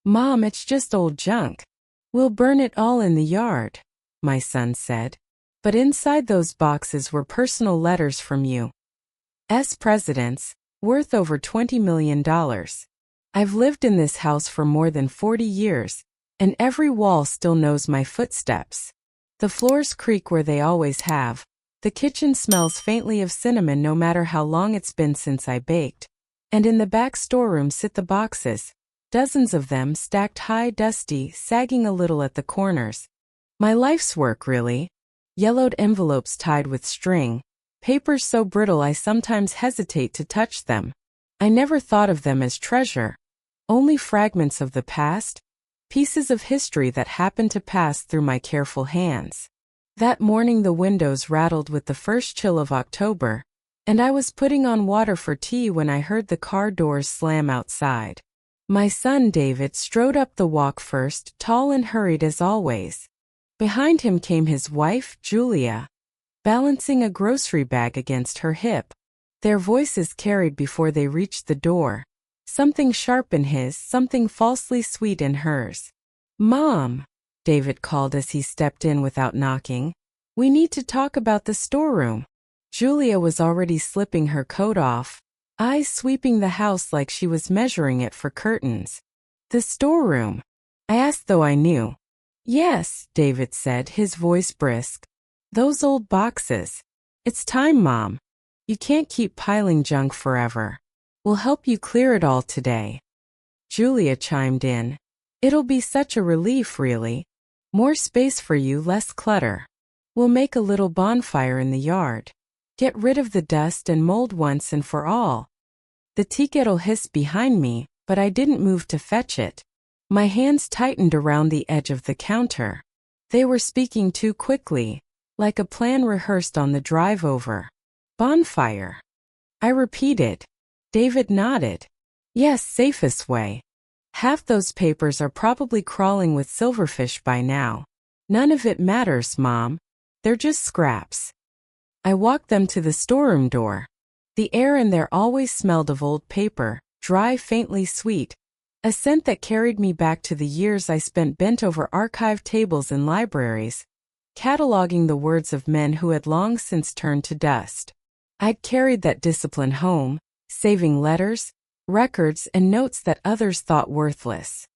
Mom, it's just old junk. We'll burn it all in the yard, my son said. But inside those boxes were personal letters from U.S. presidents, worth over $20 million. I've lived in this house for more than 40 years, and every wall still knows my footsteps. The floors creak where they always have. The kitchen smells faintly of cinnamon no matter how long it's been since I baked. And in the back storeroom sit the boxes, dozens of them stacked high, dusty, sagging a little at the corners. My life's work, really. Yellowed envelopes tied with string, papers so brittle I sometimes hesitate to touch them. I never thought of them as treasure. Only fragments of the past, pieces of history that happened to pass through my careful hands. That morning the windows rattled with the first chill of October, and I was putting on water for tea when I heard the car doors slam outside. My son David strode up the walk first, tall and hurried as always. Behind him came his wife, Julia, balancing a grocery bag against her hip. Their voices carried before they reached the door. Something sharp in his, something falsely sweet in hers. "Mom," David called as he stepped in without knocking. "We need to talk about the storeroom." Julia was already slipping her coat off, eyes sweeping the house like she was measuring it for curtains. "The storeroom?" I asked, though I knew. "Yes," David said, his voice brisk. "Those old boxes. It's time, Mom. You can't keep piling junk forever. We'll help you clear it all today." Julia chimed in. "It'll be such a relief, really. More space for you, less clutter. We'll make a little bonfire in the yard. Get rid of the dust and mold once and for all." The tea kettle hissed behind me, but I didn't move to fetch it. My hands tightened around the edge of the counter. They were speaking too quickly, like a plan rehearsed on the drive over. "Bonfire," I repeated. David nodded. "Yes, safest way. Half those papers are probably crawling with silverfish by now. None of it matters, Mom. They're just scraps." I walked them to the storeroom door. The air in there always smelled of old paper, dry, faintly sweet, a scent that carried me back to the years I spent bent over archive tables in libraries, cataloging the words of men who had long since turned to dust. I'd carried that discipline home, saving letters, records, and notes that others thought worthless.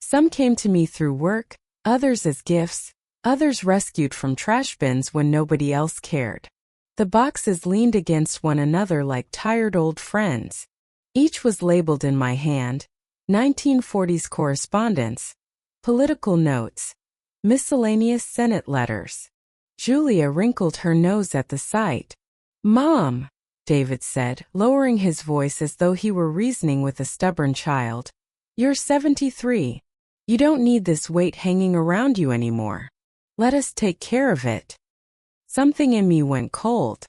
Some came to me through work, others as gifts, others rescued from trash bins when nobody else cared. The boxes leaned against one another like tired old friends. Each was labeled in my hand: 1940s correspondence, political notes, miscellaneous Senate letters. Julia wrinkled her nose at the sight. "Mom," David said, lowering his voice as though he were reasoning with a stubborn child, "you're 73. You don't need this weight hanging around you anymore. Let us take care of it." Something in me went cold.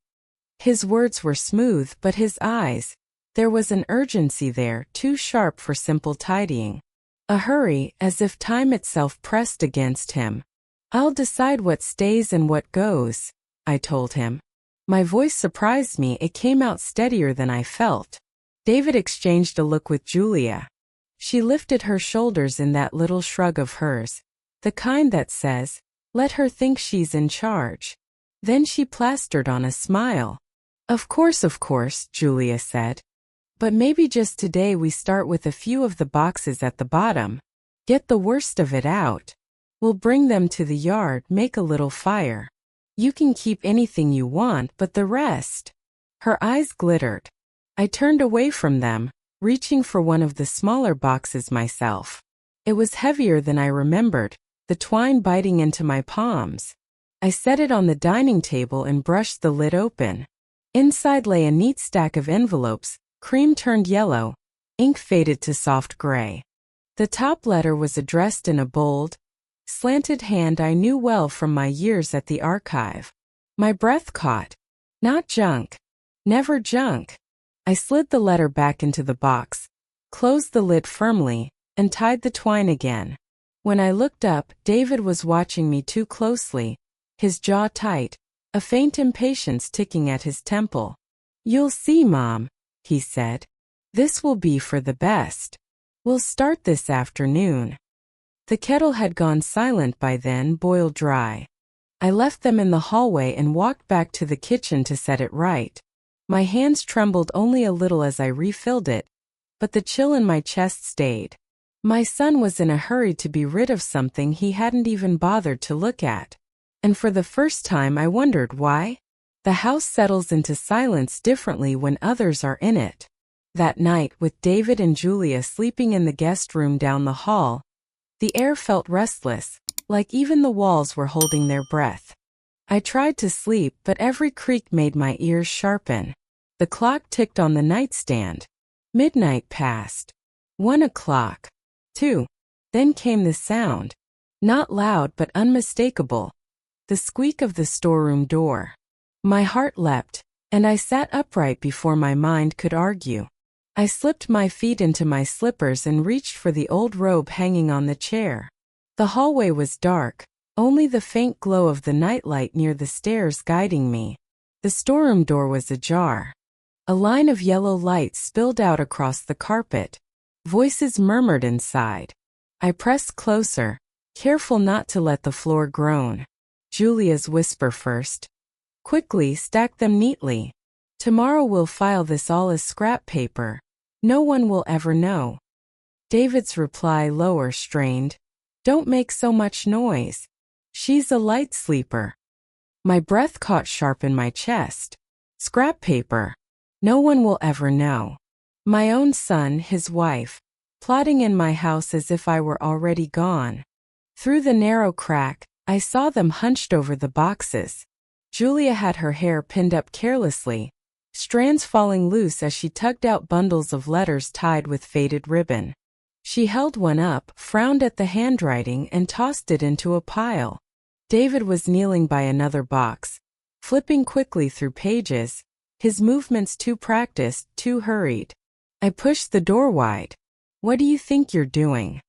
His words were smooth, but his eyes, there was an urgency there, too sharp for simple tidying. A hurry, as if time itself pressed against him. "I'll decide what stays and what goes," I told him. My voice surprised me, it came out steadier than I felt. David exchanged a look with Julia. She lifted her shoulders in that little shrug of hers, the kind that says, "Let her think she's in charge." Then she plastered on a smile. Of course," Julia said. "But maybe just today we start with a few of the boxes at the bottom. Get the worst of it out. We'll bring them to the yard, make a little fire. You can keep anything you want, but the rest." Her eyes glittered. I turned away from them, reaching for one of the smaller boxes myself. It was heavier than I remembered, the twine biting into my palms. I set it on the dining table and brushed the lid open. Inside lay a neat stack of envelopes, cream turned yellow, ink faded to soft gray. The top letter was addressed in a bold, slanted hand I knew well from my years at the archive. My breath caught. Not junk. Never junk. I slid the letter back into the box, closed the lid firmly, and tied the twine again. When I looked up, David was watching me too closely, his jaw tight, a faint impatience ticking at his temple. "You'll see, Mom," he said. "This will be for the best." We'll start this afternoon. The kettle had gone silent by then, boiled dry. I left them in the hallway and walked back to the kitchen to set it right. My hands trembled only a little as I refilled it, but the chill in my chest stayed. My son was in a hurry to be rid of something he hadn't even bothered to look at. And for the first time I wondered why. The house settles into silence differently when others are in it. That night, with David and Julia sleeping in the guest room down the hall, the air felt restless, like even the walls were holding their breath. I tried to sleep, but every creak made my ears sharpen. The clock ticked on the nightstand. Midnight passed. 1 o'clock. 2. Then came the sound. Not loud but unmistakable. The squeak of the storeroom door. My heart leapt, and I sat upright before my mind could argue. I slipped my feet into my slippers and reached for the old robe hanging on the chair. The hallway was dark, only the faint glow of the nightlight near the stairs guiding me. The storeroom door was ajar. A line of yellow light spilled out across the carpet. Voices murmured inside. I pressed closer, careful not to let the floor groan. Julia's whisper first. Quickly, stack them neatly. Tomorrow we'll file this all as scrap paper. No one will ever know. David's reply, lower, strained. Don't make so much noise. She's a light sleeper. My breath caught sharp in my chest. Scrap paper. No one will ever know. My own son, his wife, plotting in my house as if I were already gone. Through the narrow crack, I saw them hunched over the boxes. Julia had her hair pinned up carelessly, strands falling loose as she tugged out bundles of letters tied with faded ribbon. She held one up, frowned at the handwriting, and tossed it into a pile. David was kneeling by another box, flipping quickly through pages, his movements too practiced, too hurried. I pushed the door wide. What do you think you're doing?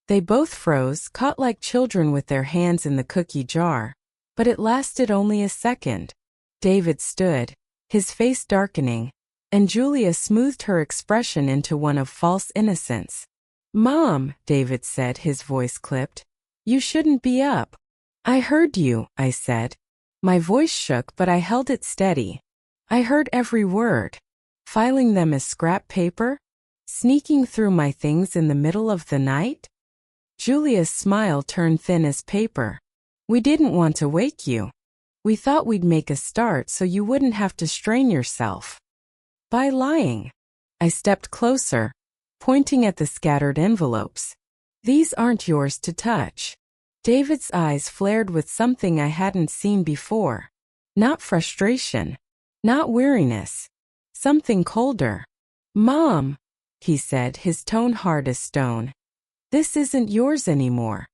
They both froze, caught like children with their hands in the cookie jar. But it lasted only a second. David stood, his face darkening, and Julia smoothed her expression into one of false innocence. Mom, David said, his voice clipped. You shouldn't be up. I heard you, I said. My voice shook, but I held it steady. I heard every word. Filing them as scrap paper? Sneaking through my things in the middle of the night? Julia's smile turned thin as paper. We didn't want to wake you. We thought we'd make a start so you wouldn't have to strain yourself. By lying. I stepped closer, pointing at the scattered envelopes. These aren't yours to touch. David's eyes flared with something I hadn't seen before. Not frustration. Not weariness. Something colder. Mom, he said, his tone hard as stone. This isn't yours anymore.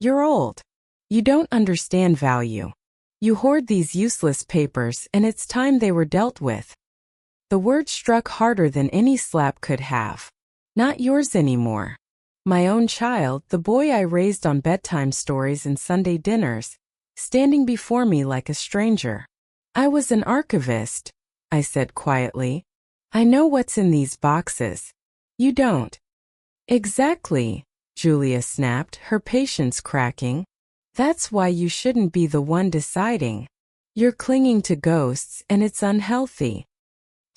You're old. You don't understand value. You hoard these useless papers, and it's time they were dealt with. The word struck harder than any slap could have. Not yours anymore. My own child, the boy I raised on bedtime stories and Sunday dinners, standing before me like a stranger. I was an archivist, I said quietly. I know what's in these boxes. You don't. Exactly, Julia snapped, her patience cracking. That's why you shouldn't be the one deciding. You're clinging to ghosts, and it's unhealthy.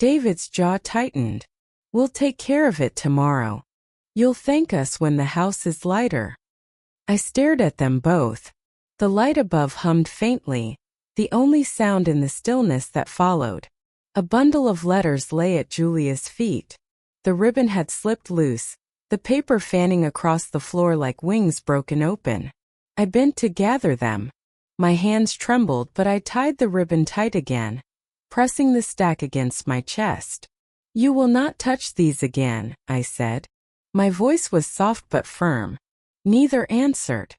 David's jaw tightened. We'll take care of it tomorrow. You'll thank us when the house is lighter. I stared at them both. The light above hummed faintly, the only sound in the stillness that followed. A bundle of letters lay at Julia's feet. The ribbon had slipped loose, the paper fanning across the floor like wings broken open. I bent to gather them. My hands trembled, but I tied the ribbon tight again, pressing the stack against my chest. You will not touch these again, I said. My voice was soft but firm. Neither answered.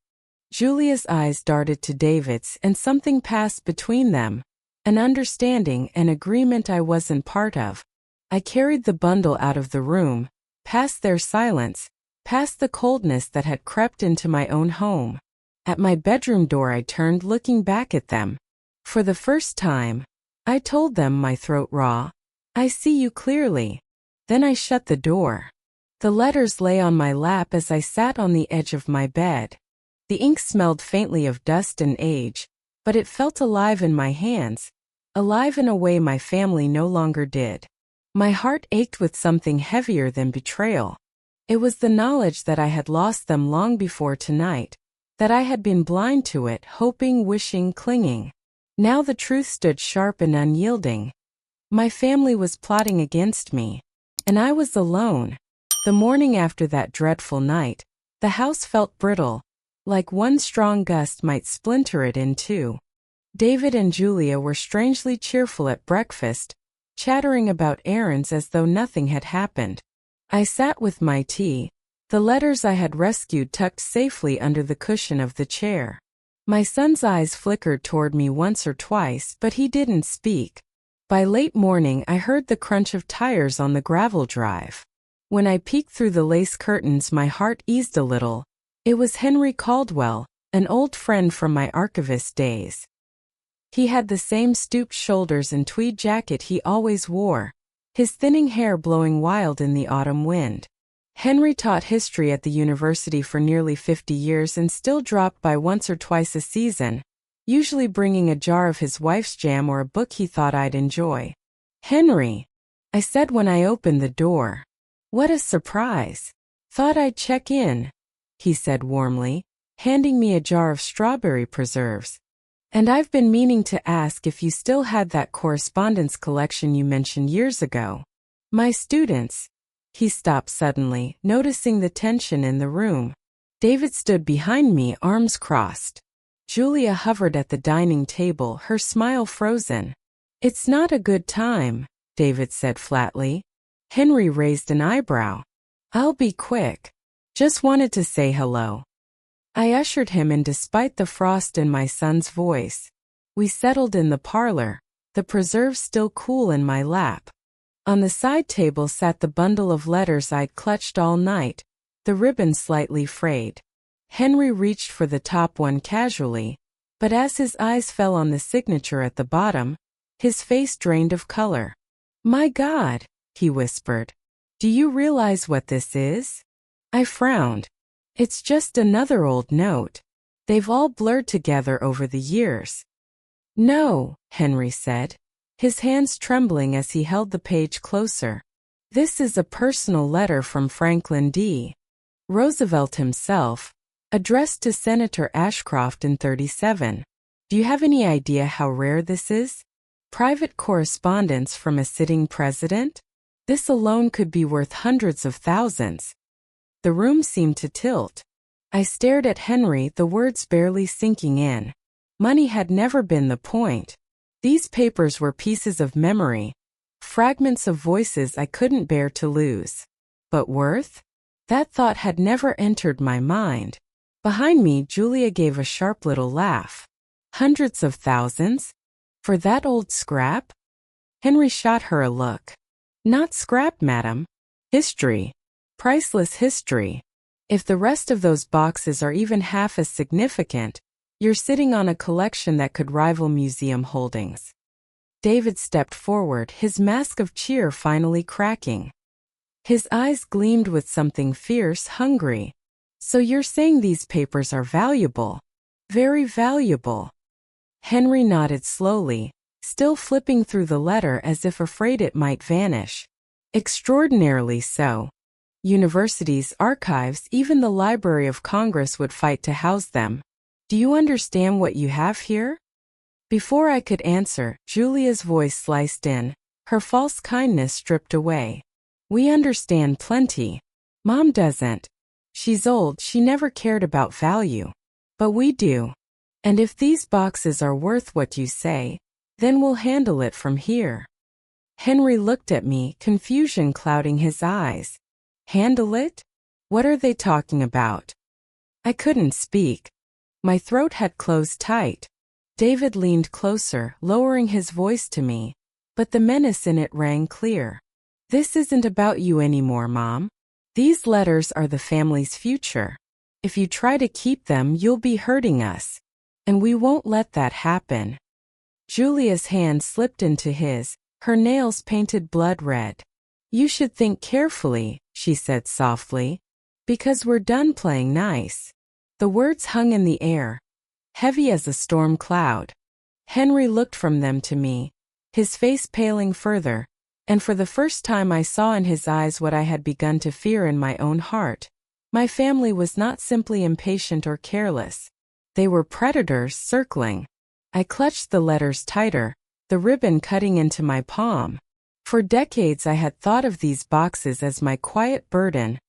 Julia's eyes darted to David's, and something passed between them, an understanding, an agreement I wasn't part of. I carried the bundle out of the room, past their silence, past the coldness that had crept into my own home. At my bedroom door I turned, looking back at them. For the first time, I told them, my throat raw, I see you clearly. Then I shut the door. The letters lay on my lap as I sat on the edge of my bed. The ink smelled faintly of dust and age, but it felt alive in my hands, alive in a way my family no longer did. My heart ached with something heavier than betrayal. It was the knowledge that I had lost them long before tonight, that I had been blind to it, hoping, wishing, clinging. Now the truth stood sharp and unyielding. My family was plotting against me, and I was alone. The morning after that dreadful night, the house felt brittle, like one strong gust might splinter it in two. David and Julia were strangely cheerful at breakfast, chattering about errands as though nothing had happened. I sat with my tea, the letters I had rescued tucked safely under the cushion of the chair. My son's eyes flickered toward me once or twice, but he didn't speak. By late morning I heard the crunch of tires on the gravel drive. When I peeked through the lace curtains, my heart eased a little. It was Henry Caldwell, an old friend from my archivist days. He had the same stooped shoulders and tweed jacket he always wore, his thinning hair blowing wild in the autumn wind. Henry taught history at the university for nearly 50 years and still dropped by once or twice a season, usually bringing a jar of his wife's jam or a book he thought I'd enjoy. "Henry," I said when I opened the door. "What a surprise. Thought I'd check in," he said warmly, handing me a jar of strawberry preserves. "And I've been meaning to ask if you still had that correspondence collection you mentioned years ago. My students." He stopped suddenly, noticing the tension in the room. David stood behind me, arms crossed. Julia hovered at the dining table, her smile frozen. "It's not a good time," David said flatly. Henry raised an eyebrow. "I'll be quick. Just wanted to say hello." I ushered him in despite the frost in my son's voice. We settled in the parlor, the preserves still cool in my lap. On the side table sat the bundle of letters I'd clutched all night, the ribbon slightly frayed. Henry reached for the top one casually, but as his eyes fell on the signature at the bottom, his face drained of color. "My God," he whispered. "Do you realize what this is?" I frowned. "It's just another old note. They've all blurred together over the years." "No," Henry said, his hands trembling as he held the page closer. "This is a personal letter from Franklin D. Roosevelt himself, addressed to Senator Ashcroft in 37. Do you have any idea how rare this is? Private correspondence from a sitting president? This alone could be worth hundreds of thousands." The room seemed to tilt. I stared at Henry, the words barely sinking in. Money had never been the point. These papers were pieces of memory, fragments of voices I couldn't bear to lose. But worth? That thought had never entered my mind. Behind me, Julia gave a sharp little laugh. "Hundreds of thousands? For that old scrap?" Henry shot her a look. "Not scrap, madam. History. Priceless history. If the rest of those boxes are even half as significant, you're sitting on a collection that could rival museum holdings." David stepped forward, his mask of cheer finally cracking. His eyes gleamed with something fierce, hungry. "So you're saying these papers are valuable? Very valuable." Henry nodded slowly, still flipping through the letter as if afraid it might vanish. "Extraordinarily so. Universities, archives, even the Library of Congress would fight to house them. Do you understand what you have here?" Before I could answer, Julia's voice sliced in, her false kindness stripped away. "We understand plenty. Mom doesn't. She's old, she never cared about value. But we do. And if these boxes are worth what you say, then we'll handle it from here." Henry looked at me, confusion clouding his eyes. "Handle it? What are they talking about?" I couldn't speak. My throat had closed tight. David leaned closer, lowering his voice to me, but the menace in it rang clear. "This isn't about you anymore, Mom. These letters are the family's future. If you try to keep them, you'll be hurting us. And we won't let that happen." Julia's hand slipped into his, her nails painted blood red. You should think carefully, she said softly, because we're done playing nice. The words hung in the air, heavy as a storm cloud. Henry looked from them to me, his face paling further, and for the first time I saw in his eyes what I had begun to fear in my own heart. My family was not simply impatient or careless. They were predators circling. I clutched the letters tighter, the ribbon cutting into my palm. For decades I had thought of these boxes as my quiet burden,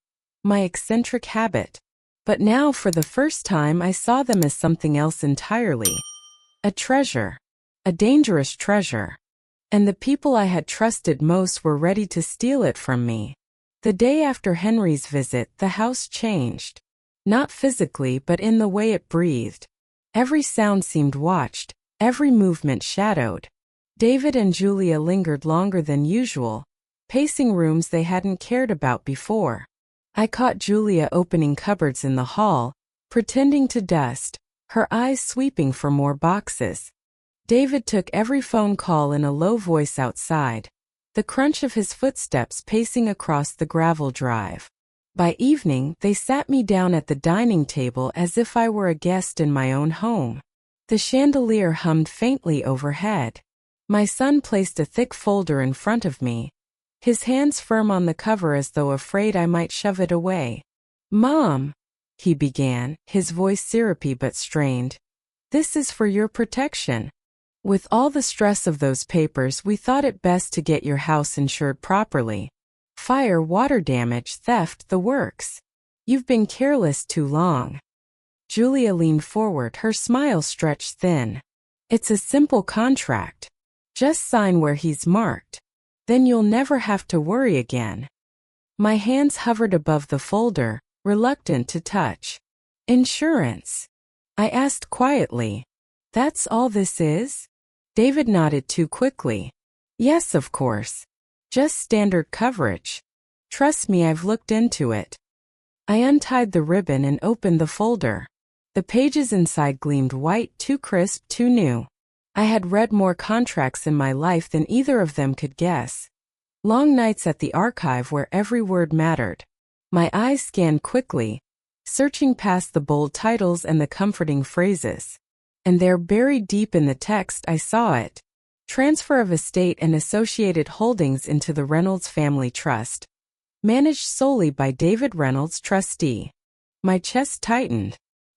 my eccentric habit. But now for the first time I saw them as something else entirely. A treasure. A dangerous treasure. And the people I had trusted most were ready to steal it from me. The day after Henry's visit, the house changed. Not physically, but in the way it breathed. Every sound seemed watched, every movement shadowed. David and Julia lingered longer than usual, pacing rooms they hadn't cared about before. I caught Julia opening cupboards in the hall, pretending to dust, her eyes sweeping for more boxes. David took every phone call in a low voice outside, the crunch of his footsteps pacing across the gravel drive. By evening, they sat me down at the dining table as if I were a guest in my own home. The chandelier hummed faintly overhead. My son placed a thick folder in front of me, his hands firm on the cover as though afraid I might shove it away. "Mom," he began, his voice syrupy but strained. "This is for your protection. With all the stress of those papers, we thought it best to get your house insured properly. Fire, water damage, theft, the works. You've been careless too long." Julia leaned forward, her smile stretched thin. "It's a simple contract. Just sign where he's marked. Then you'll never have to worry again." My hands hovered above the folder, reluctant to touch. "Insurance?" I asked quietly. "That's all this is?" David nodded too quickly. "Yes, of course. Just standard coverage. Trust me, I've looked into it." I untied the ribbon and opened the folder. The pages inside gleamed white, too crisp, too new. I had read more contracts in my life than either of them could guess. Long nights at the archive where every word mattered. My eyes scanned quickly, searching past the bold titles and the comforting phrases. And there, buried deep in the text, I saw it. Transfer of estate and associated holdings into the Reynolds Family Trust. Managed solely by David Reynolds, trustee. My chest tightened.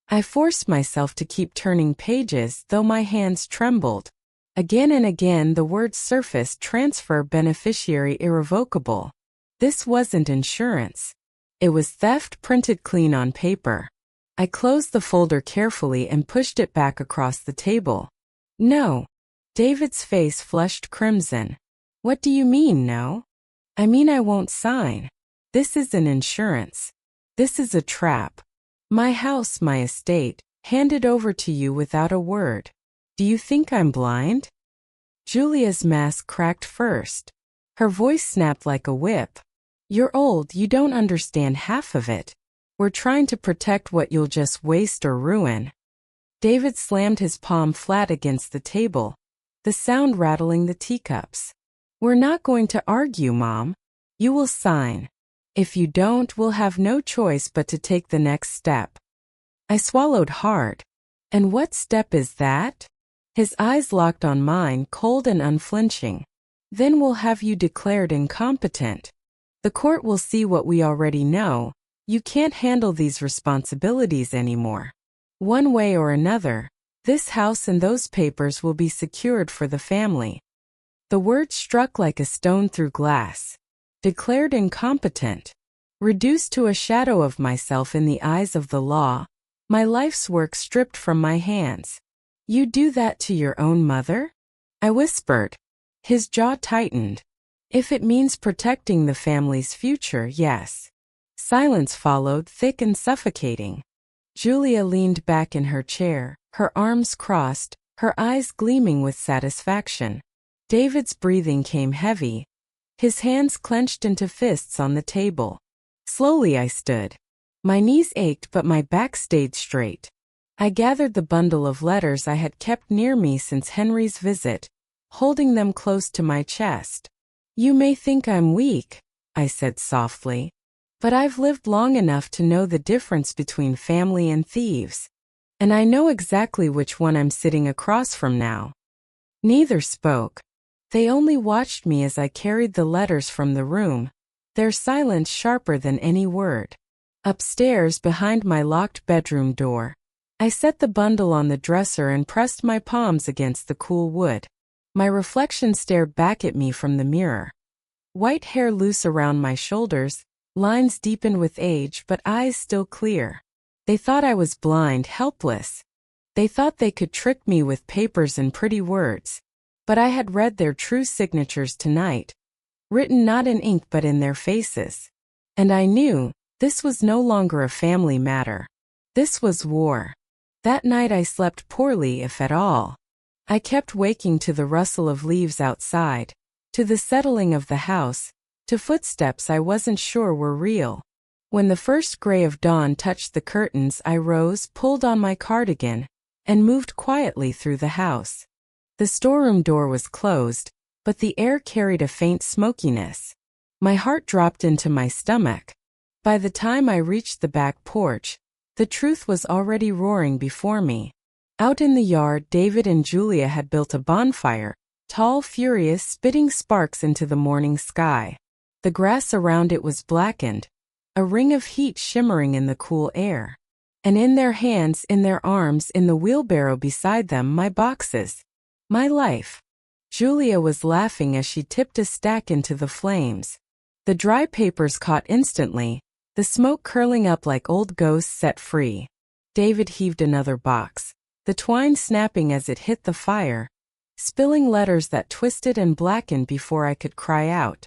I forced myself to keep turning pages, though my hands trembled. Again and again the words surfaced: transfer, beneficiary, irrevocable. This wasn't insurance. It was theft printed clean on paper. I closed the folder carefully and pushed it back across the table. "No." David's face flushed crimson. "What do you mean, no?" "I mean I won't sign. This isn't insurance. This is a trap. My house, my estate, handed over to you without a word. Do you think I'm blind?" Julia's mask cracked first. Her voice snapped like a whip. "You're old, you don't understand half of it. We're trying to protect what you'll just waste or ruin." David slammed his palm flat against the table, the sound rattling the teacups. "We're not going to argue, Mom. You will sign. If you don't, we'll have no choice but to take the next step." I swallowed hard. "And what step is that?" His eyes locked on mine, cold and unflinching. "Then we'll have you declared incompetent. The court will see what we already know. You can't handle these responsibilities anymore. One way or another, this house and those papers will be secured for the family." The word struck like a stone through glass. Declared incompetent. Reduced to a shadow of myself in the eyes of the law. My life's work stripped from my hands. "You do that to your own mother?" I whispered. His jaw tightened. "If it means protecting the family's future, yes." Silence followed, thick and suffocating. Julia leaned back in her chair, her arms crossed, her eyes gleaming with satisfaction. David's breathing came heavy. His hands clenched into fists on the table. Slowly I stood. My knees ached but my back stayed straight. I gathered the bundle of letters I had kept near me since Henry's visit, holding them close to my chest. "You may think I'm weak," I said softly. But I've lived long enough to know the difference between family and thieves. And I know exactly which one I'm sitting across from now. Neither spoke. They only watched me as I carried the letters from the room, their silence sharper than any word. Upstairs, behind my locked bedroom door, I set the bundle on the dresser and pressed my palms against the cool wood. My reflection stared back at me from the mirror. White hair loose around my shoulders, lines deepened with age but eyes still clear. They thought I was blind, helpless. They thought they could trick me with papers and pretty words. But I had read their true signatures tonight, written not in ink but in their faces. And I knew this was no longer a family matter. This was war. That night I slept poorly, if at all. I kept waking to the rustle of leaves outside, to the settling of the house, to footsteps I wasn't sure were real. When the first gray of dawn touched the curtains, I rose, pulled on my cardigan, and moved quietly through the house. The storeroom door was closed, but the air carried a faint smokiness. My heart dropped into my stomach. By the time I reached the back porch, the truth was already roaring before me. Out in the yard, David and Julia had built a bonfire, tall, furious, spitting sparks into the morning sky. The grass around it was blackened, a ring of heat shimmering in the cool air. And in their hands, in their arms, in the wheelbarrow beside them, my boxes. My life. Julia was laughing as she tipped a stack into the flames. The dry papers caught instantly, the smoke curling up like old ghosts set free. David heaved another box, the twine snapping as it hit the fire, spilling letters that twisted and blackened before I could cry out.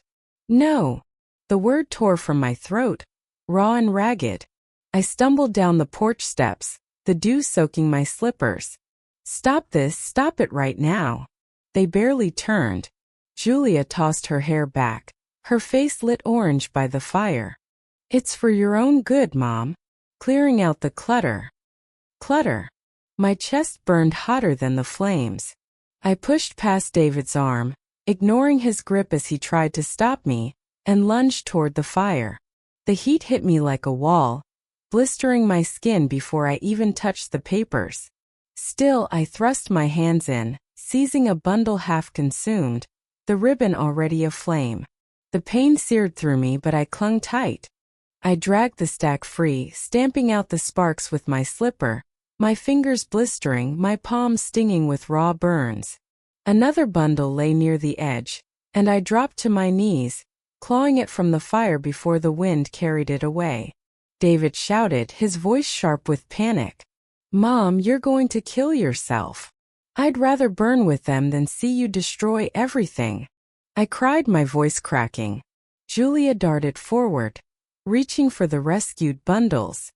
No! The word tore from my throat, raw and ragged. I stumbled down the porch steps, the dew soaking my slippers. Stop this, stop it right now. They barely turned. Julia tossed her hair back, her face lit orange by the fire. It's for your own good, Mom. Clearing out the clutter. Clutter. My chest burned hotter than the flames. I pushed past David's arm, ignoring his grip as he tried to stop me, and lunged toward the fire. The heat hit me like a wall, blistering my skin before I even touched the papers. Still, I thrust my hands in, seizing a bundle half consumed, the ribbon already aflame. The pain seared through me, but I clung tight. I dragged the stack free, stamping out the sparks with my slipper, my fingers blistering, my palms stinging with raw burns. Another bundle lay near the edge, and I dropped to my knees, clawing it from the fire before the wind carried it away. David shouted, his voice sharp with panic. Mom, you're going to kill yourself. I'd rather burn with them than see you destroy everything. I cried, my voice cracking. Julia darted forward, reaching for the rescued bundles.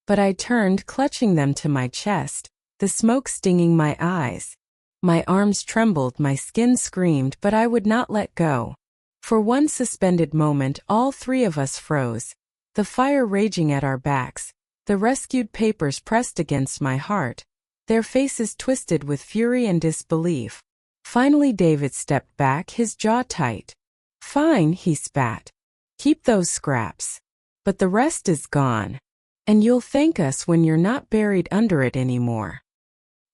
But I turned, clutching them to my chest, the smoke stinging my eyes. My arms trembled, my skin screamed, but I would not let go. For one suspended moment, all three of us froze, the fire raging at our backs, the rescued papers pressed against my heart, their faces twisted with fury and disbelief. Finally David stepped back, his jaw tight. Fine, he spat. Keep those scraps. But the rest is gone. And you'll thank us when you're not buried under it anymore.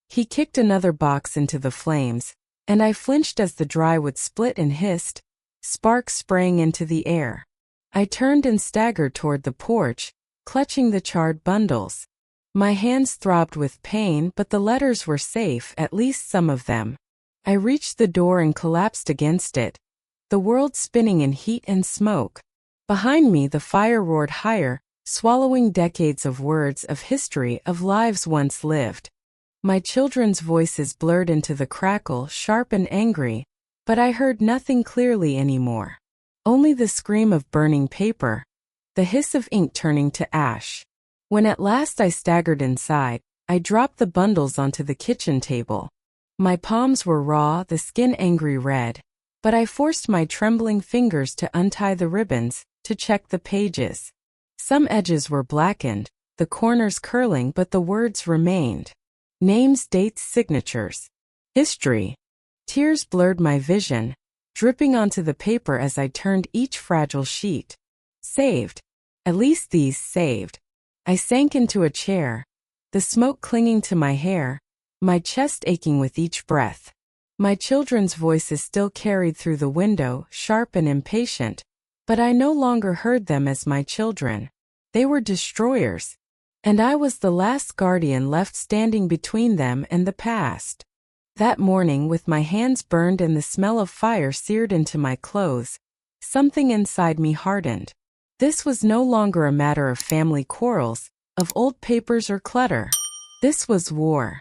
He kicked another box into the flames, and I flinched as the dry wood split and hissed, sparks spraying into the air. I turned and staggered toward the porch, clutching the charred bundles. My hands throbbed with pain, but the letters were safe, at least some of them. I reached the door and collapsed against it, the world spinning in heat and smoke. Behind me the fire roared higher, swallowing decades of words, of history, of lives once lived. My children's voices blurred into the crackle, sharp and angry, but I heard nothing clearly anymore. Only the scream of burning paper, the hiss of ink turning to ash. When at last I staggered inside, I dropped the bundles onto the kitchen table. My palms were raw, the skin angry red, but I forced my trembling fingers to untie the ribbons, to check the pages. Some edges were blackened, the corners curling, but the words remained. Names, dates, signatures. History. Tears blurred my vision, dripping onto the paper as I turned each fragile sheet. Saved. At least these saved. I sank into a chair, the smoke clinging to my hair, my chest aching with each breath. My children's voices still carried through the window, sharp and impatient, but I no longer heard them as my children. They were destroyers, and I was the last guardian left standing between them and the past. That morning, with my hands burned and the smell of fire seared into my clothes, something inside me hardened. This was no longer a matter of family quarrels, of old papers or clutter. This was war.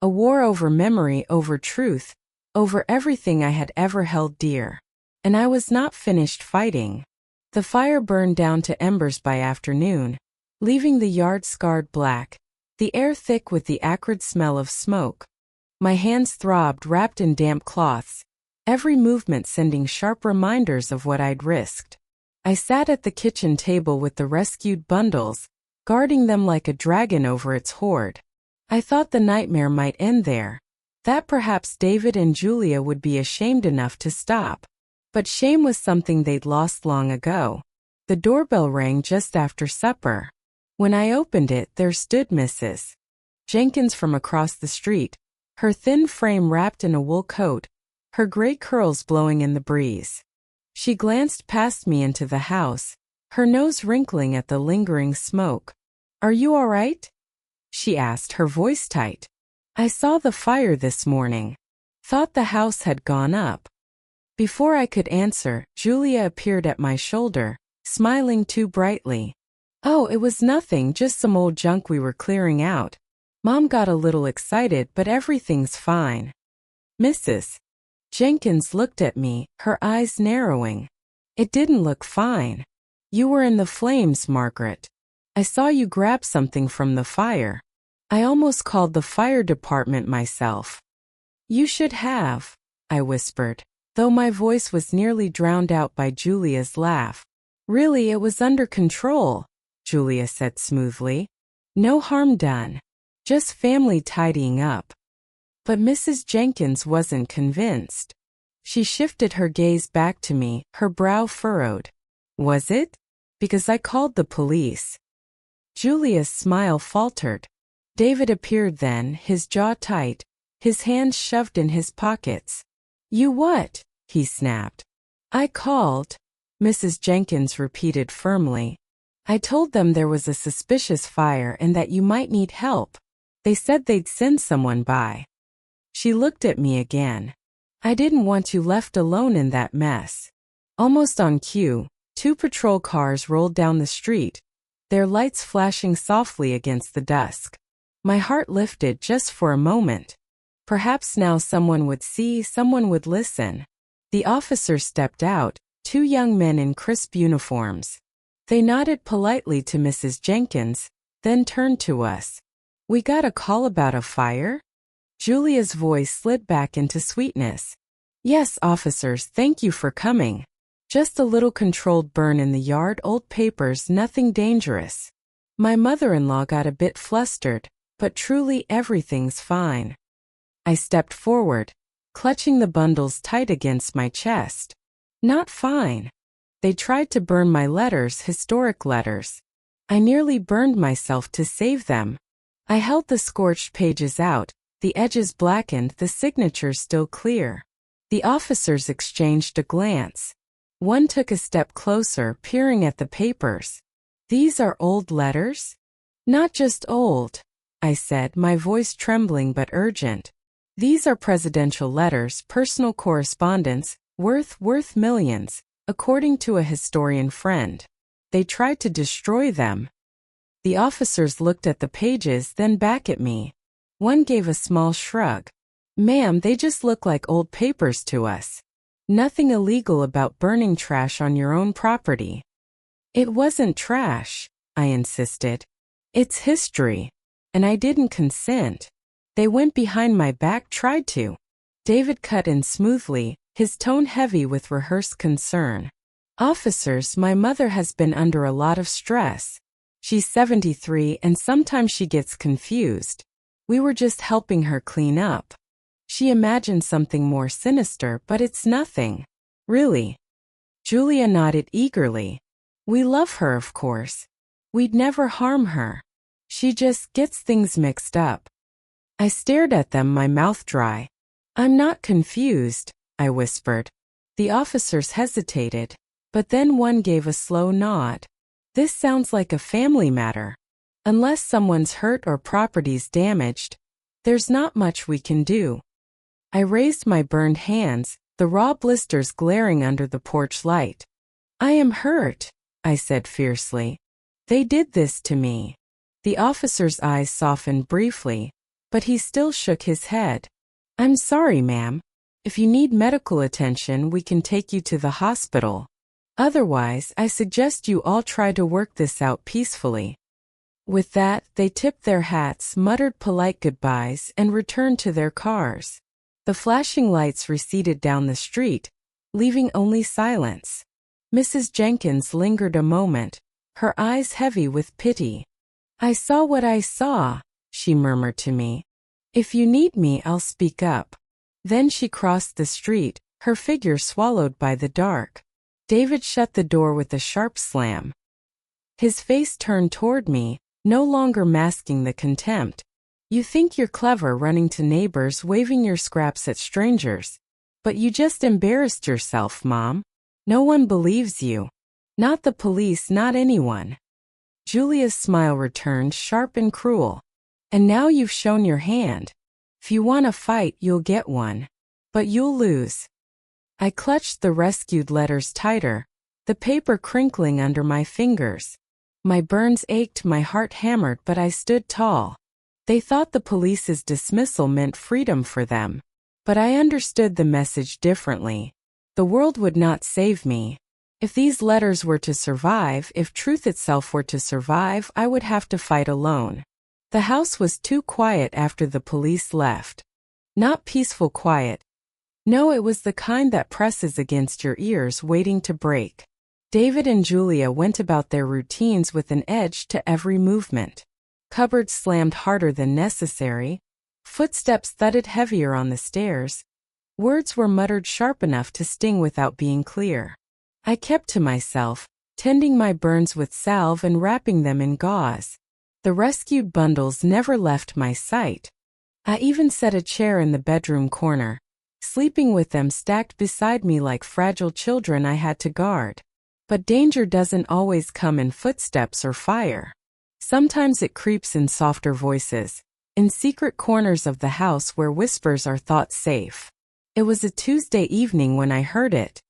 A war over memory, over truth, over everything I had ever held dear. And I was not finished fighting. The fire burned down to embers by afternoon, leaving the yard scarred black, the air thick with the acrid smell of smoke. My hands throbbed, wrapped in damp cloths, every movement sending sharp reminders of what I'd risked. I sat at the kitchen table with the rescued bundles, guarding them like a dragon over its hoard. I thought the nightmare might end there, that perhaps David and Julia would be ashamed enough to stop. But shame was something they'd lost long ago. The doorbell rang just after supper. When I opened it, there stood Mrs. Jenkins from across the street, her thin frame wrapped in a wool coat, her gray curls blowing in the breeze. She glanced past me into the house, her nose wrinkling at the lingering smoke. "Are you all right?" she asked, her voice tight. "I saw the fire this morning. Thought the house had gone up." Before I could answer, Julia appeared at my shoulder, smiling too brightly. "Oh, it was nothing, just some old junk we were clearing out. Mom got a little excited, but everything's fine." Mrs. Jenkins looked at me, her eyes narrowing. "It didn't look fine. You were in the flames, Margaret. I saw you grab something from the fire. I almost called the fire department myself." "You should have," I whispered, though my voice was nearly drowned out by Julia's laugh. "Really, it was under control," Julia said smoothly. "No harm done. Just family tidying up." But Mrs. Jenkins wasn't convinced. She shifted her gaze back to me, her brow furrowed. "Was it? Because I called the police." Julia's smile faltered. David appeared then, his jaw tight, his hands shoved in his pockets. "You what?" he snapped. "I called," Mrs. Jenkins repeated firmly. "I told them there was a suspicious fire and that you might need help. They said they'd send someone by." She looked at me again. "I didn't want you left alone in that mess." Almost on cue, 2 patrol cars rolled down the street, their lights flashing softly against the dusk. My heart lifted just for a moment. Perhaps now someone would see, someone would listen. The officers stepped out, 2 young men in crisp uniforms. They nodded politely to Mrs. Jenkins, then turned to us. "We got a call about a fire?" Julia's voice slid back into sweetness. "Yes, officers, thank you for coming. Just a little controlled burn in the yard, old papers, nothing dangerous." My mother-in-law got a bit flustered, but truly everything's fine. I stepped forward, clutching the bundles tight against my chest. "Not fine. They tried to burn my letters, historic letters. I nearly burned myself to save them." I held the scorched pages out, the edges blackened, the signatures still clear. The officers exchanged a glance. One took a step closer, peering at the papers. "These are old letters?" "Not just old," I said, my voice trembling but urgent. "These are presidential letters, personal correspondence, worth millions, according to a historian friend. They tried to destroy them." The officers looked at the pages, then back at me. One gave a small shrug. "Ma'am, they just look like old papers to us. Nothing illegal about burning trash on your own property." "It wasn't trash," I insisted. "It's history. And I didn't consent. They went behind my back, tried to." David cut in smoothly, his tone heavy with rehearsed concern. "Officers, my mother has been under a lot of stress. She's 73 and sometimes she gets confused. We were just helping her clean up. She imagined something more sinister, but it's nothing. Really? Julia nodded eagerly. We love her, of course. We'd never harm her. She just gets things mixed up. I stared at them, my mouth dry. I'm not confused, I whispered. The officers hesitated, but then one gave a slow nod. This sounds like a family matter. Unless someone's hurt or property's damaged, there's not much we can do. I raised my burned hands, the raw blisters glaring under the porch light. I am hurt, I said fiercely. They did this to me. The officer's eyes softened briefly, but he still shook his head. I'm sorry, ma'am. If you need medical attention, we can take you to the hospital. Otherwise, I suggest you all try to work this out peacefully. With that, they tipped their hats, muttered polite goodbyes, and returned to their cars. The flashing lights receded down the street, leaving only silence. Mrs. Jenkins lingered a moment, her eyes heavy with pity. I saw what I saw, she murmured to me. If you need me, I'll speak up. Then she crossed the street, her figure swallowed by the dark. David shut the door with a sharp slam. His face turned toward me, no longer masking the contempt. You think you're clever running to neighbors, waving your scraps at strangers. But you just embarrassed yourself, Mom. No one believes you. Not the police, not anyone. Julia's smile returned, sharp and cruel. And now you've shown your hand. If you want a fight, you'll get one. But you'll lose. I clutched the rescued letters tighter, the paper crinkling under my fingers. My burns ached, my heart hammered, but I stood tall. They thought the police's dismissal meant freedom for them. But I understood the message differently. The world would not save me. If these letters were to survive, if truth itself were to survive, I would have to fight alone. The house was too quiet after the police left. Not peaceful quiet. No, it was the kind that presses against your ears, waiting to break. David and Julia went about their routines with an edge to every movement. Cupboards slammed harder than necessary. Footsteps thudded heavier on the stairs. Words were muttered sharp enough to sting without being clear. I kept to myself, tending my burns with salve and wrapping them in gauze. The rescued bundles never left my sight. I even set a chair in the bedroom corner, sleeping with them stacked beside me like fragile children I had to guard. But danger doesn't always come in footsteps or fire. Sometimes it creeps in softer voices, in secret corners of the house where whispers are thought safe. It was a Tuesday evening when I heard it.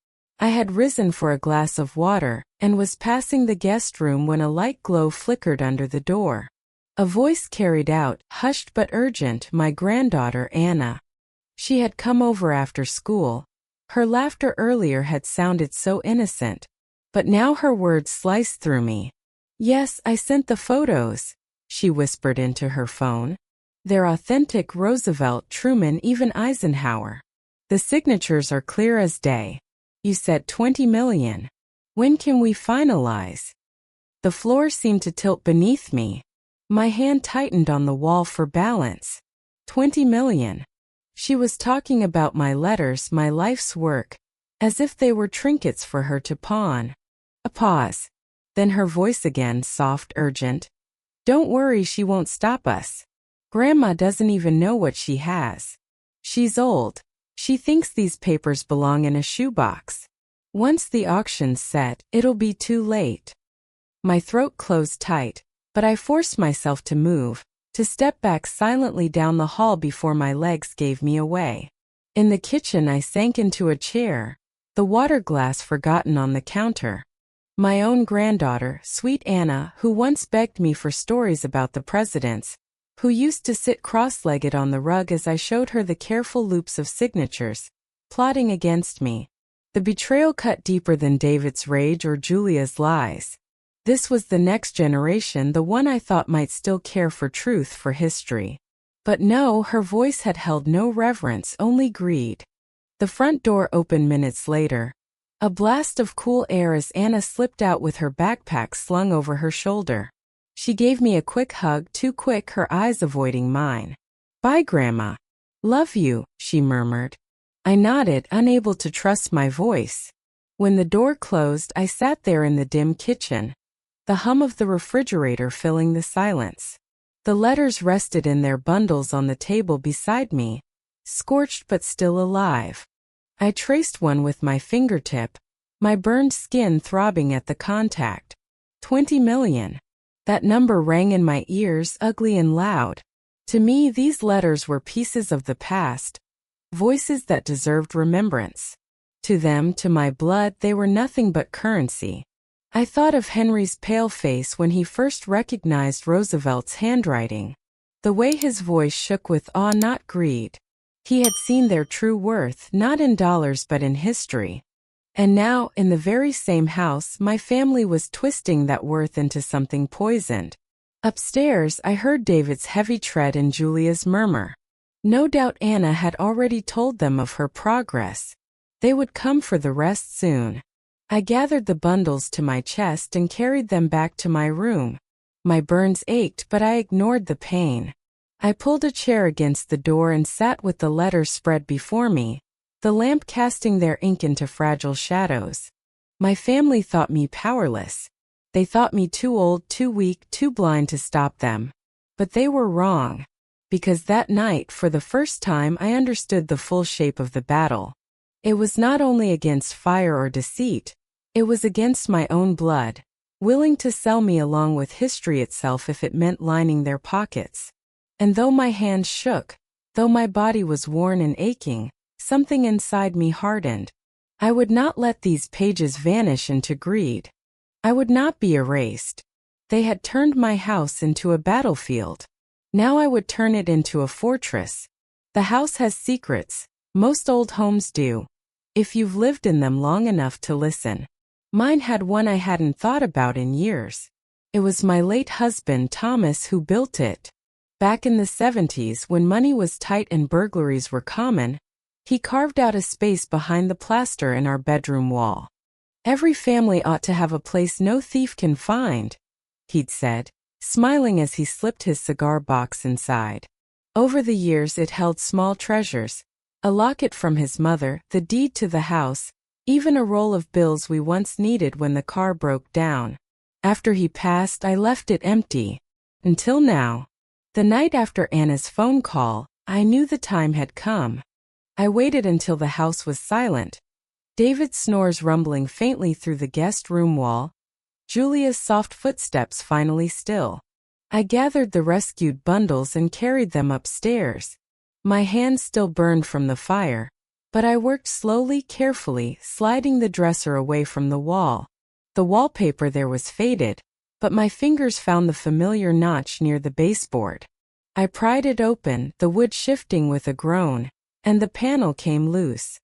I had risen for a glass of water and was passing the guest room when a light glow flickered under the door. A voice carried out, hushed but urgent, my granddaughter Anna. She had come over after school. Her laughter earlier had sounded so innocent, but now her words sliced through me. Yes, I sent the photos, she whispered into her phone. They're authentic: Roosevelt, Truman, even Eisenhower. The signatures are clear as day. You said 20 million. When can we finalize? The floor seemed to tilt beneath me. My hand tightened on the wall for balance. 20 million. She was talking about my letters, my life's work, as if they were trinkets for her to pawn. A pause. Then her voice again, soft, urgent. Don't worry, she won't stop us. Grandma doesn't even know what she has. She's old. She thinks these papers belong in a shoebox. Once the auction's set, it'll be too late. My throat closed tight, but I forced myself to move, to step back silently down the hall before my legs gave me away. In the kitchen I sank into a chair, the water glass forgotten on the counter. My own granddaughter, sweet Anna, who once begged me for stories about the presidents, who used to sit cross-legged on the rug as I showed her the careful loops of signatures, plotting against me. The betrayal cut deeper than David's rage or Julia's lies. This was the next generation, the one I thought might still care for truth, for history. But no, her voice had held no reverence, only greed. The front door opened minutes later. A blast of cool air as Anna slipped out with her backpack slung over her shoulder. She gave me a quick hug, too quick, her eyes avoiding mine. Bye, Grandma. Love you, she murmured. I nodded, unable to trust my voice. When the door closed, I sat there in the dim kitchen, the hum of the refrigerator filling the silence. The letters rested in their bundles on the table beside me, scorched but still alive. I traced one with my fingertip, my burned skin throbbing at the contact. 20 million. That number rang in my ears, ugly and loud. To me, these letters were pieces of the past, voices that deserved remembrance. To them, to my blood, they were nothing but currency. I thought of Henry's pale face when he first recognized Roosevelt's handwriting. The way his voice shook with awe, not greed. He had seen their true worth, not in dollars but in history. And now, in the very same house, my family was twisting that worth into something poisoned. Upstairs, I heard David's heavy tread and Julia's murmur. No doubt Anna had already told them of her progress. They would come for the rest soon. I gathered the bundles to my chest and carried them back to my room. My burns ached, but I ignored the pain. I pulled a chair against the door and sat with the letters spread before me, the lamp casting their ink into fragile shadows. My family thought me powerless. They thought me too old, too weak, too blind to stop them. But they were wrong. Because that night, for the first time, I understood the full shape of the battle. It was not only against fire or deceit, it was against my own blood, willing to sell me along with history itself if it meant lining their pockets. And though my hands shook, though my body was worn and aching, something inside me hardened. I would not let these pages vanish into greed. I would not be erased. They had turned my house into a battlefield. Now I would turn it into a fortress. The house has secrets. Most old homes do, if you've lived in them long enough to listen. Mine had one I hadn't thought about in years. It was my late husband, Thomas, who built it. Back in the 70s, when money was tight and burglaries were common, he carved out a space behind the plaster in our bedroom wall. Every family ought to have a place no thief can find, he'd said, smiling as he slipped his cigar box inside. Over the years it held small treasures, a locket from his mother, the deed to the house, even a roll of bills we once needed when the car broke down. After he passed, I left it empty. Until now. The night after Anna's phone call, I knew the time had come. I waited until the house was silent. David's snores rumbling faintly through the guest room wall, Julia's soft footsteps finally still. I gathered the rescued bundles and carried them upstairs. My hands still burned from the fire, but I worked slowly, carefully, sliding the dresser away from the wall. The wallpaper there was faded, but my fingers found the familiar notch near the baseboard. I pried it open, the wood shifting with a groan, and the panel came loose.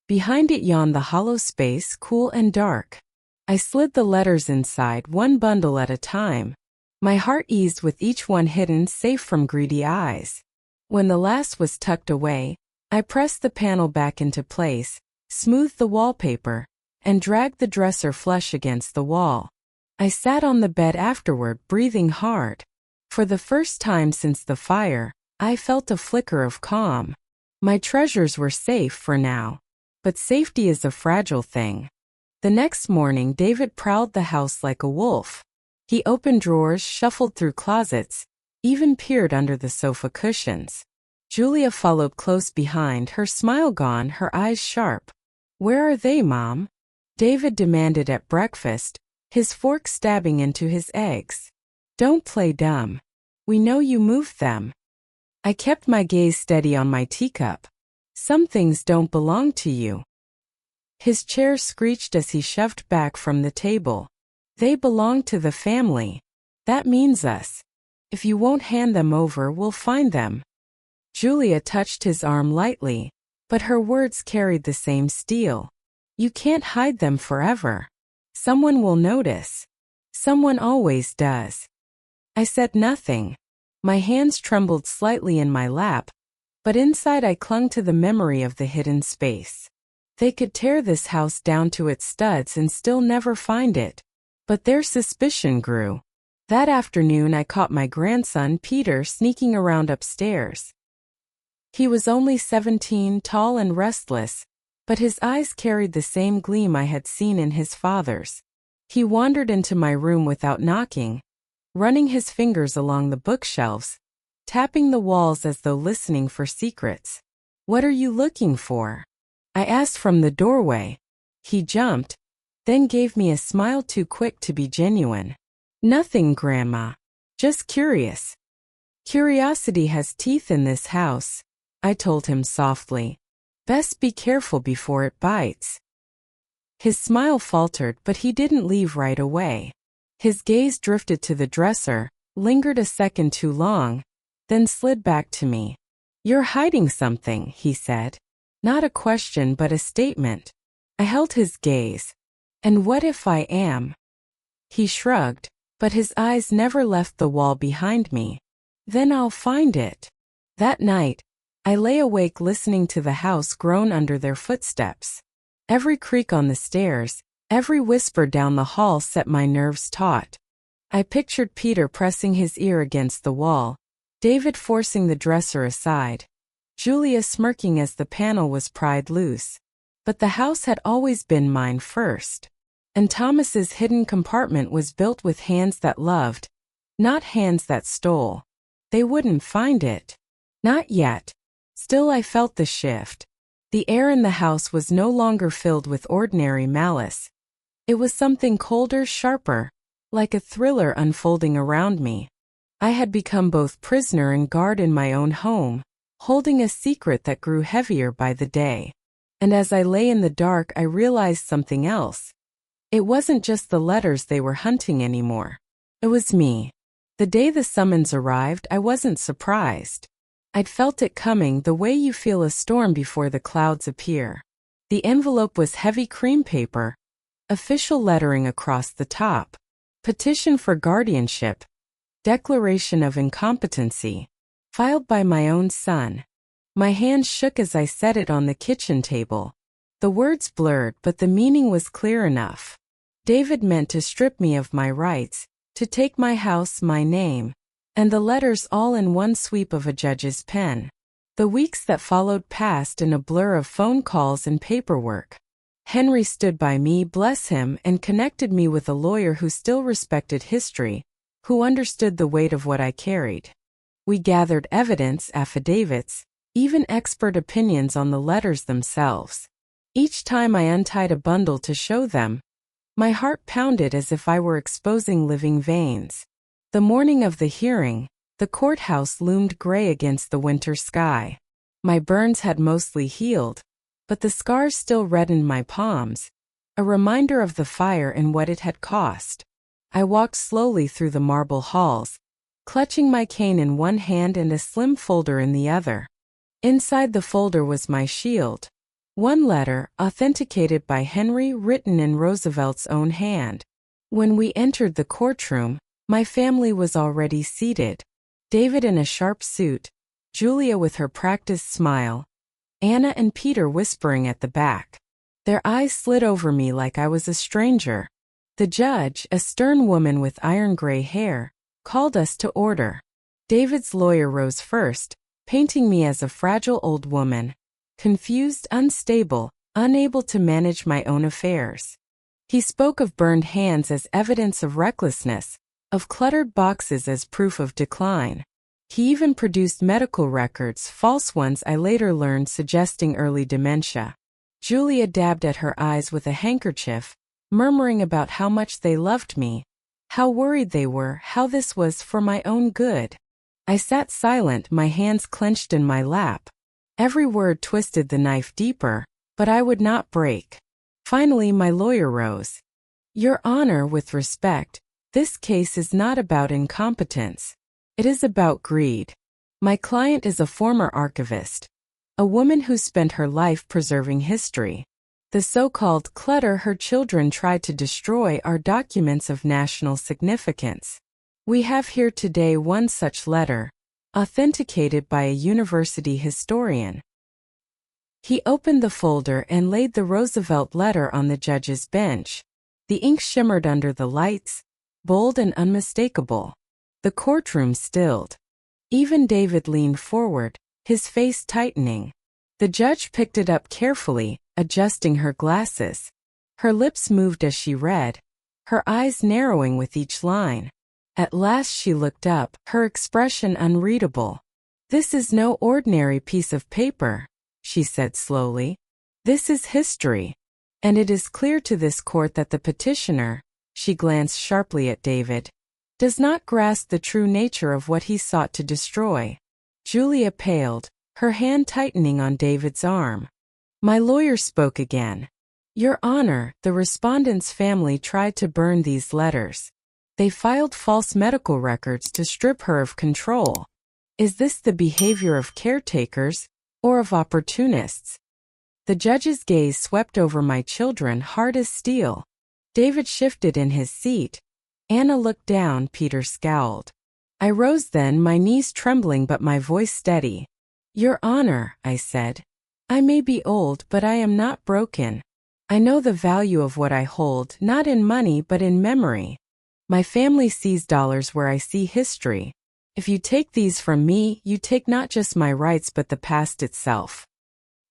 Behind it yawned the hollow space, cool and dark. I slid the letters inside, one bundle at a time. My heart eased with each one hidden, safe from greedy eyes. When the last was tucked away, I pressed the panel back into place, smoothed the wallpaper, and dragged the dresser flush against the wall. I sat on the bed afterward, breathing hard. For the first time since the fire, I felt a flicker of calm. My treasures were safe for now. But safety is a fragile thing. The next morning, David prowled the house like a wolf. He opened drawers, shuffled through closets, even peered under the sofa cushions. Julia followed close behind, her smile gone, her eyes sharp. "Where are they, Mom?" David demanded at breakfast, his fork stabbing into his eggs. "Don't play dumb. We know you moved them." I kept my gaze steady on my teacup. "Some things don't belong to you." His chair screeched as he shoved back from the table. "They belong to the family. That means us. If you won't hand them over, we'll find them." Julia touched his arm lightly, but her words carried the same steel. "You can't hide them forever. Someone will notice. Someone always does." I said nothing. My hands trembled slightly in my lap, but inside I clung to the memory of the hidden space. They could tear this house down to its studs and still never find it. But their suspicion grew. That afternoon I caught my grandson, Peter, sneaking around upstairs. He was only 17, tall and restless, but his eyes carried the same gleam I had seen in his father's. He wandered into my room without knocking, running his fingers along the bookshelves, tapping the walls as though listening for secrets. "What are you looking for?" I asked from the doorway. He jumped, then gave me a smile too quick to be genuine. "Nothing, Grandma. Just curious." "Curiosity has teeth in this house," I told him softly. "Best be careful before it bites." His smile faltered, but he didn't leave right away. His gaze drifted to the dresser, lingered a second too long, then slid back to me. "You're hiding something," he said. Not a question but a statement. I held his gaze. "And what if I am?" He shrugged, but his eyes never left the wall behind me. "Then I'll find it." That night, I lay awake listening to the house groan under their footsteps. Every creak on the stairs, every whisper down the hall set my nerves taut. I pictured Peter pressing his ear against the wall, David forcing the dresser aside, Julia smirking as the panel was pried loose. But the house had always been mine first. And Thomas's hidden compartment was built with hands that loved, not hands that stole. They wouldn't find it. Not yet. Still I felt the shift. The air in the house was no longer filled with ordinary malice. It was something colder, sharper, like a thriller unfolding around me. I had become both prisoner and guard in my own home, holding a secret that grew heavier by the day. And as I lay in the dark, I realized something else. It wasn't just the letters they were hunting anymore. It was me. The day the summons arrived, I wasn't surprised. I'd felt it coming the way you feel a storm before the clouds appear. The envelope was heavy cream paper, official lettering across the top, petition for guardianship, declaration of incompetency, filed by my own son. My hands shook as I set it on the kitchen table. The words blurred, but the meaning was clear enough. David meant to strip me of my rights, to take my house, my name, and the letters all in one sweep of a judge's pen. The weeks that followed passed in a blur of phone calls and paperwork. Henry stood by me, bless him, and connected me with a lawyer who still respected history, who understood the weight of what I carried. We gathered evidence, affidavits, even expert opinions on the letters themselves. Each time I untied a bundle to show them, my heart pounded as if I were exposing living veins. The morning of the hearing, the courthouse loomed gray against the winter sky. My burns had mostly healed, but the scars still reddened my palms, a reminder of the fire and what it had cost. I walked slowly through the marble halls, clutching my cane in one hand and a slim folder in the other. Inside the folder was my shield. One letter, authenticated by Henry, written in Roosevelt's own hand. When we entered the courtroom, my family was already seated. David in a sharp suit, Julia with her practiced smile, Anna and Peter whispering at the back. Their eyes slid over me like I was a stranger. The judge, a stern woman with iron-gray hair, called us to order. David's lawyer rose first, painting me as a fragile old woman, confused, unstable, unable to manage my own affairs. He spoke of burned hands as evidence of recklessness, of cluttered boxes as proof of decline. He even produced medical records, false ones I later learned suggesting early dementia. Julia dabbed at her eyes with a handkerchief, murmuring about how much they loved me, how worried they were, how this was for my own good. I sat silent, my hands clenched in my lap. Every word twisted the knife deeper, but I would not break. Finally, my lawyer rose. "Your Honor, with respect, this case is not about incompetence. It is about greed. My client is a former archivist, a woman who spent her life preserving history. The so-called clutter her children tried to destroy are documents of national significance. We have here today one such letter, authenticated by a university historian." He opened the folder and laid the Roosevelt letter on the judge's bench. The ink shimmered under the lights, bold and unmistakable. The courtroom stilled. Even David leaned forward, his face tightening. The judge picked it up carefully, adjusting her glasses. Her lips moved as she read, her eyes narrowing with each line. At last she looked up, her expression unreadable. "This is no ordinary piece of paper," she said slowly. "This is history. And it is clear to this court that the petitioner," she glanced sharply at David, "does not grasp the true nature of what he sought to destroy." Julia paled, her hand tightening on David's arm. My lawyer spoke again. "Your Honor, the respondent's family tried to burn these letters. They filed false medical records to strip her of control. Is this the behavior of caretakers, or of opportunists?" The judge's gaze swept over my children, hard as steel. David shifted in his seat. Anna looked down, Peter scowled. I rose then, my knees trembling but my voice steady. "Your Honor," I said, "I may be old but I am not broken. I know the value of what I hold, not in money but in memory. My family sees dollars where I see history. If you take these from me, you take not just my rights but the past itself."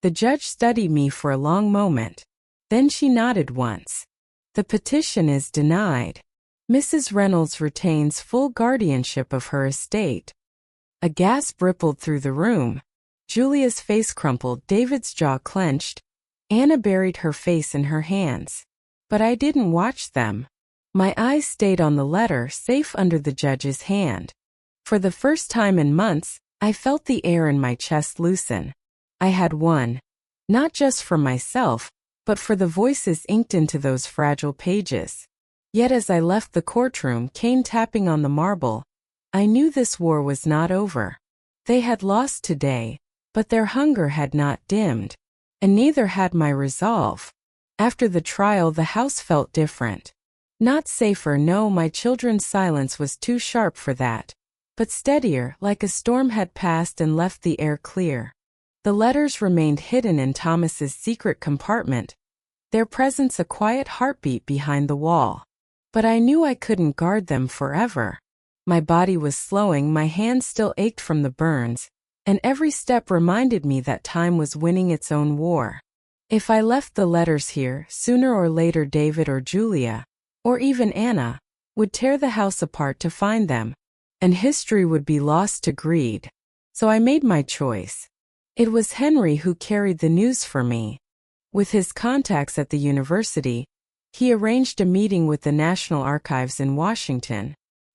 The judge studied me for a long moment. Then she nodded once. "The petition is denied. Mrs. Reynolds retains full guardianship of her estate." A gasp rippled through the room. Julia's face crumpled, David's jaw clenched. Anna buried her face in her hands. But I didn't watch them. My eyes stayed on the letter, safe under the judge's hand. For the first time in months, I felt the air in my chest loosen. I had won. Not just for myself, but for the voices inked into those fragile pages. Yet as I left the courtroom, cane tapping on the marble, I knew this war was not over. They had lost today, but their hunger had not dimmed. And neither had my resolve. After the trial, the house felt different. Not safer, no, my children's silence was too sharp for that. But steadier, like a storm had passed and left the air clear. The letters remained hidden in Thomas's secret compartment, their presence a quiet heartbeat behind the wall. But I knew I couldn't guard them forever. My body was slowing, my hands still ached from the burns, and every step reminded me that time was winning its own war. If I left the letters here, sooner or later David or Julia, or even Anna, would tear the house apart to find them, and history would be lost to greed. So I made my choice. It was Henry who carried the news for me. With his contacts at the university, he arranged a meeting with the National Archives in Washington.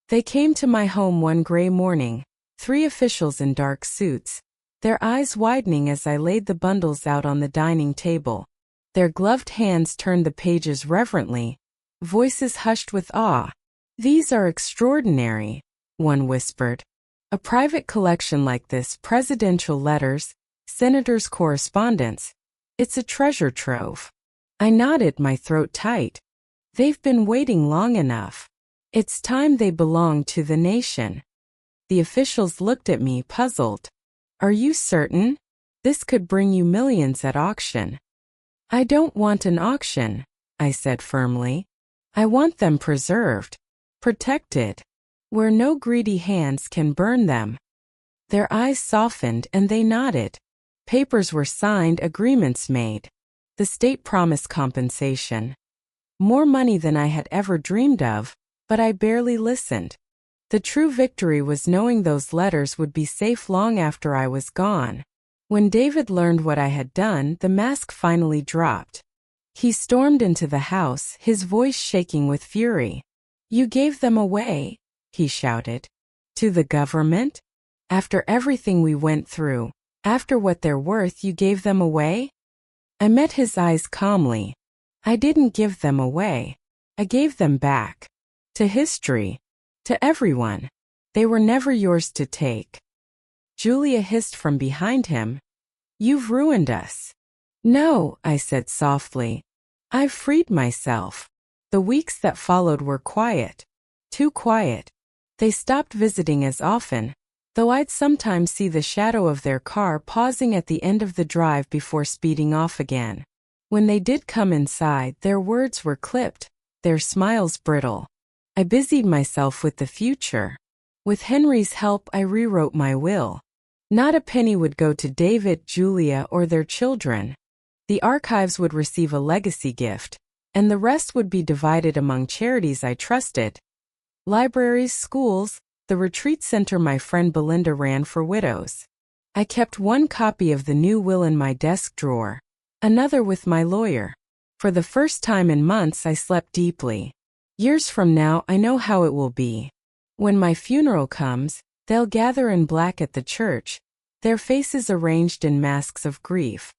They came to my home one gray morning, 3 officials in dark suits, their eyes widening as I laid the bundles out on the dining table. Their gloved hands turned the pages reverently, voices hushed with awe. "These are extraordinary," one whispered. "A private collection like this, presidential letters, senators' correspondence. It's a treasure trove." I nodded, my throat tight. "They've been waiting long enough. It's time they belonged to the nation." The officials looked at me, puzzled. "Are you certain? This could bring you millions at auction." "I don't want an auction," I said firmly. "I want them preserved, protected, where no greedy hands can burn them." Their eyes softened and they nodded. Papers were signed, agreements made. The state promised compensation. More money than I had ever dreamed of, but I barely listened. The true victory was knowing those letters would be safe long after I was gone. When David learned what I had done, the mask finally dropped. He stormed into the house, his voice shaking with fury. "You gave them away," he shouted. "To the government? After everything we went through, after what they're worth, you gave them away?" I met his eyes calmly. "I didn't give them away. I gave them back. To history. To everyone. They were never yours to take." Julia hissed from behind him. "You've ruined us." "No," I said softly. "I've freed myself." The weeks that followed were quiet. Too quiet. They stopped visiting as often, though I'd sometimes see the shadow of their car pausing at the end of the drive before speeding off again. When they did come inside, their words were clipped, their smiles brittle. I busied myself with the future. With Henry's help, I rewrote my will. Not a penny would go to David, Julia, or their children. The archives would receive a legacy gift, and the rest would be divided among charities I trusted. Libraries, schools, the retreat center my friend Belinda ran for widows. I kept one copy of the new will in my desk drawer, another with my lawyer. For the first time in months I slept deeply. Years from now I know how it will be. When my funeral comes, they'll gather in black at the church, their faces arranged in masks of grief.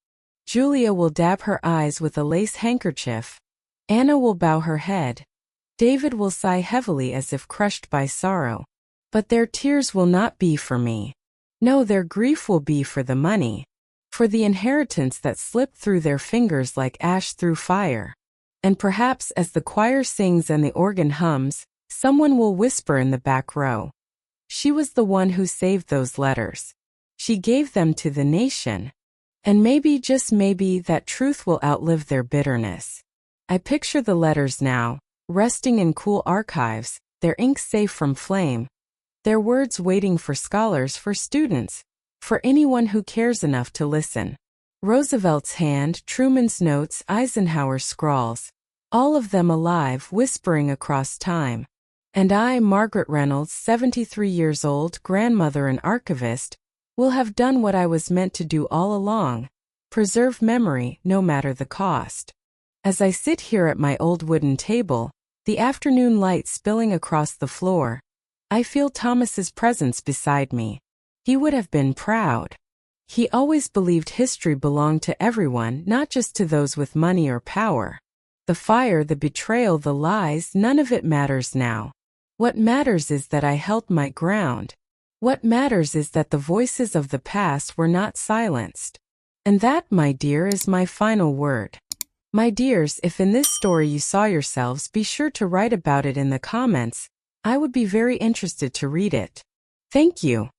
Julia will dab her eyes with a lace handkerchief. Anna will bow her head. David will sigh heavily as if crushed by sorrow. But their tears will not be for me. No, their grief will be for the money, for the inheritance that slipped through their fingers like ash through fire. And perhaps as the choir sings and the organ hums, someone will whisper in the back row, "She was the one who saved those letters. She gave them to the nation." And maybe, just maybe, that truth will outlive their bitterness. I picture the letters now, resting in cool archives, their ink safe from flame, their words waiting for scholars, for students, for anyone who cares enough to listen. Roosevelt's hand, Truman's notes, Eisenhower's scrawls, all of them alive, whispering across time. And I, Margaret Reynolds, 73 years old, grandmother and archivist, will have done what I was meant to do all along: preserve memory, no matter the cost. As I sit here at my old wooden table, the afternoon light spilling across the floor, I feel Thomas's presence beside me. He would have been proud. He always believed history belonged to everyone, not just to those with money or power. The fire, the betrayal, the lies, none of it matters now. What matters is that I held my ground. What matters is that the voices of the past were not silenced. And that, my dear, is my final word. My dears, if in this story you saw yourselves, be sure to write about it in the comments. I would be very interested to read it. Thank you.